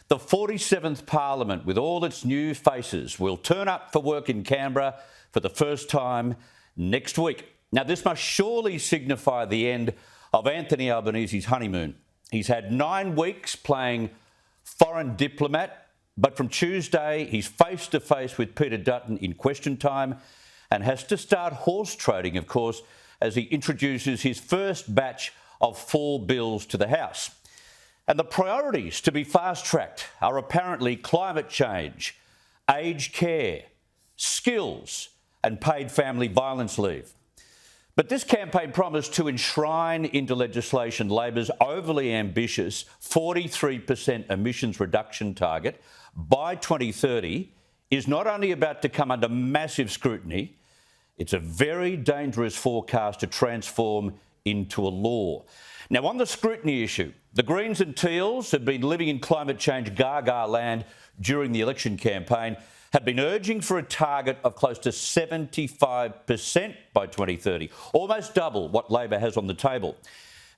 The 47th Parliament, with all its new faces, will turn up for work in Canberra for the first time next week. Now, this must surely signify the end of Anthony Albanese's honeymoon. He's had 9 weeks playing foreign diplomat, but from Tuesday, he's face-to-face with Peter Dutton in question time and has to start horse trading, of course, as he introduces his first batch of 4 bills to the House. And the priorities to be fast-tracked are apparently climate change, aged care, skills and paid family violence leave. But this campaign promised to enshrine into legislation Labor's overly ambitious 43% emissions reduction target by 2030 is not only about to come under massive scrutiny, it's a very dangerous forecast to transform into a law. Now, on the scrutiny issue, the Greens and Teals have been living in climate change gaga land during the election campaign, have been urging for a target of close to 75% by 2030, almost double what Labor has on the table.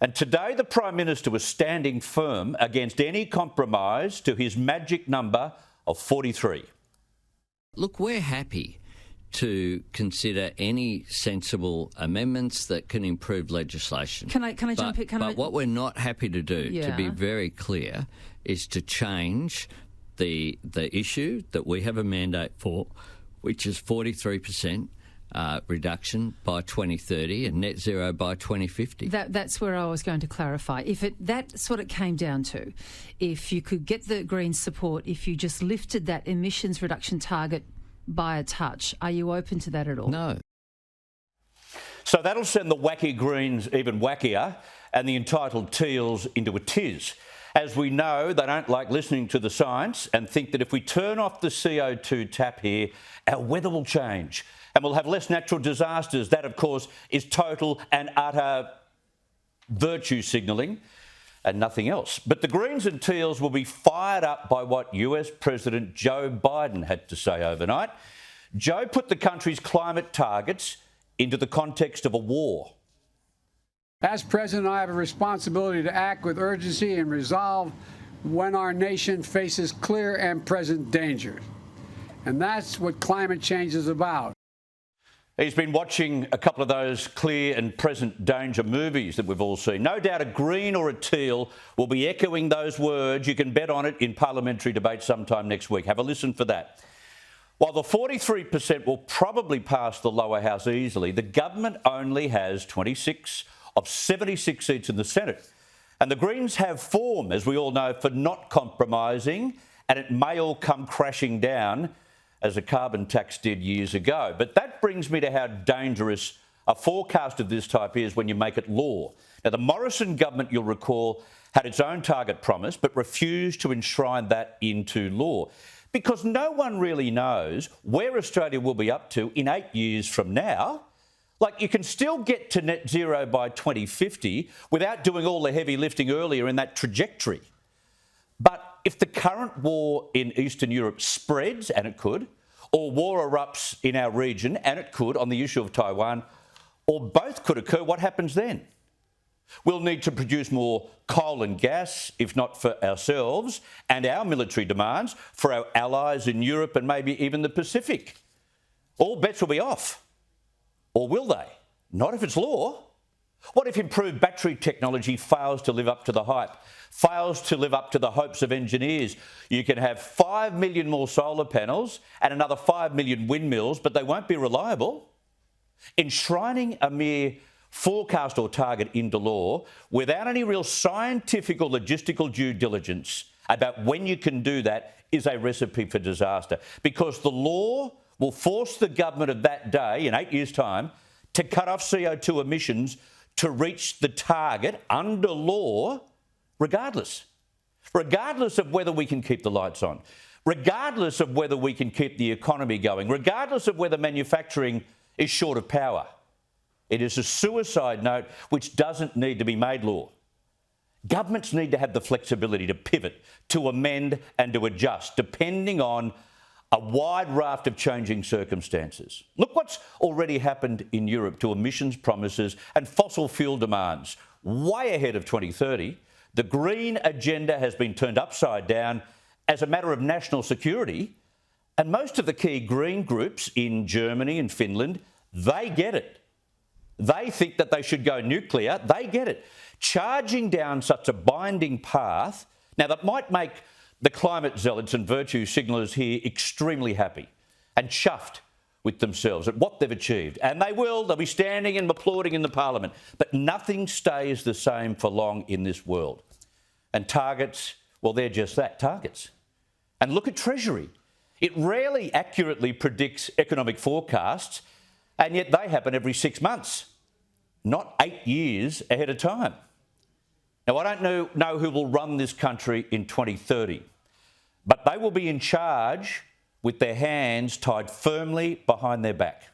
And today the Prime Minister was standing firm against any compromise to his magic number of 43. Look, we're happy to consider any sensible amendments that can improve legislation. Can I jump in? But what we're not happy to do, to be very clear, is to change the issue that we have a mandate for, which is 43% reduction by 2030 and net zero by 2050. That's where I was going to clarify. That's what it came down to. If you could get the Greens' support, if you just lifted that emissions reduction target by a touch, are you open to that at all? No. So that'll send the wacky Greens even wackier and the entitled Teals into a tiz. As we know, they don't like listening to the science and think that if we turn off the CO2 tap here, our weather will change and we'll have less natural disasters. That, of course, is total and utter virtue signalling and nothing else. But the Greens and Teals will be fired up by what US President Joe Biden had to say overnight. Joe put the country's climate targets into the context of a war. As president, I have a responsibility to act with urgency and resolve when our nation faces clear and present dangers. And that's what climate change is about. He's been watching a couple of those clear and present danger movies that we've all seen. No doubt a Green or a Teal will be echoing those words. You can bet on it in parliamentary debate sometime next week. Have a listen for that. While the 43% will probably pass the lower house easily, the government only has 26 of 76 seats in the Senate. And the Greens have form, as we all know, for not compromising, and it may all come crashing down as a carbon tax did years ago. But that brings me to how dangerous a forecast of this type is when you make it law. Now, the Morrison government, you'll recall, had its own target promise but refused to enshrine that into law because no one really knows where Australia will be up to in 8 years from now. Like, you can still get to net zero by 2050 without doing all the heavy lifting earlier in that trajectory. But if the current war in Eastern Europe spreads, and it could, or war erupts in our region, and it could, on the issue of Taiwan, or both could occur, what happens then? We'll need to produce more coal and gas, if not for ourselves and our military demands, for our allies in Europe and maybe even the Pacific. All bets will be off. Or will they? Not if it's law. What if improved battery technology fails to live up to the hype, fails to live up to the hopes of engineers? You can have 5 million more solar panels and another 5 million windmills, but they won't be reliable. Enshrining a mere forecast or target into law without any real scientific or logistical due diligence about when you can do that is a recipe for disaster, because the law will force the government of that day, in 8 years' time, to cut off CO2 emissions to reach the target under law, regardless of whether we can keep the lights on, regardless of whether we can keep the economy going, regardless of whether manufacturing is short of power. It is a suicide note which doesn't need to be made law. Governments need to have the flexibility to pivot, to amend and to adjust, depending on a wide raft of changing circumstances. Look what's already happened in Europe to emissions promises and fossil fuel demands. Way ahead of 2030, the green agenda has been turned upside down as a matter of national security. And most of the key green groups in Germany and Finland, they get it. They think that they should go nuclear. They get it. Charging down such a binding path, now that might make the climate zealots and virtue signallers here extremely happy and chuffed with themselves at what they've achieved. And they will. They'll be standing and applauding in the parliament. But nothing stays the same for long in this world. And targets, well, they're just that, targets. And look at Treasury. It rarely accurately predicts economic forecasts, and yet they happen every 6 months, not 8 years ahead of time. Now, I don't know who will run this country in 2030, but they will be in charge with their hands tied firmly behind their back.